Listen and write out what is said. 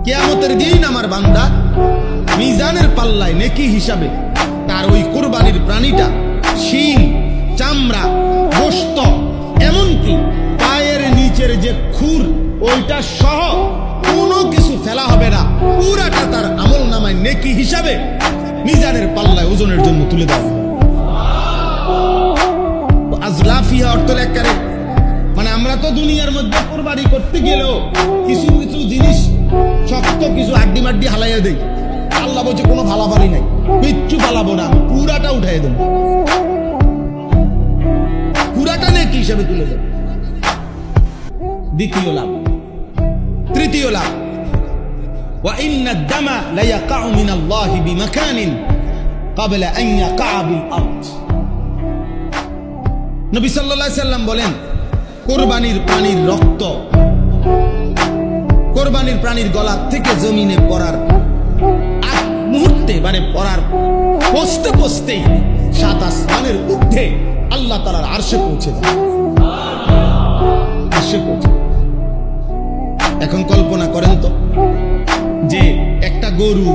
কিয়ামতের দিন আমার বান্দা মিজানের পাল্লায় নেকি হিসাবে তার ওই কুরবানির প্রাণীটা শিং, চামড়া, গোশত, এমনকি পায়ের নিচের যে খুর ওইটা সহ কোনো কিছু ফেলা হবে না, পুরাটা তার আমল নামায় নেকি হিসাবে মিজানের পাল্লায় ওজনের জন্য তুলে দেওয়া হবে। আজলাফিহা অর্থ লেখারে মানে আমরা তো দুনিয়ার মধ্যে কুরবানি করতে গেলেও কিছু কিছু জিনিস শক্ত কিছু আড্ডি মাড্ডি হালাইয়া দেই। আল্লাহ বলছে কোনো ফালাফালি নাই, কিচ্ছু ফালাবো না, আমি পুরাটা উঠাই দেবো, পুরাটা নেকি হিসাবে তুলে দেব। দ্বিতীয় লাভ। তৃতীয় লাভ, ওয়া ইন্না দামা লা ইয়াকাউ মিনাল্লাহি বিমাকানিন ক্বাবলা আন ইয়াকা বিল আরদ। নবী সাল্লাল্লাহু আলাইহি সাল্লাম বলেন, কোরবানির প্রাণীর রক্ত কোরবানির প্রাণীর গলা থেকে জমিনে পড়ার আগ মুহূর্তে মানে পড়ার পৌঁছতে পৌঁছতেই সাত আসমানের ঊর্ধ্বে আল্লাহ তাআলার আরশে পৌঁছে যায়। আরশে পৌঁছে। এখন কল্পনা করেন তো যে একটা গরু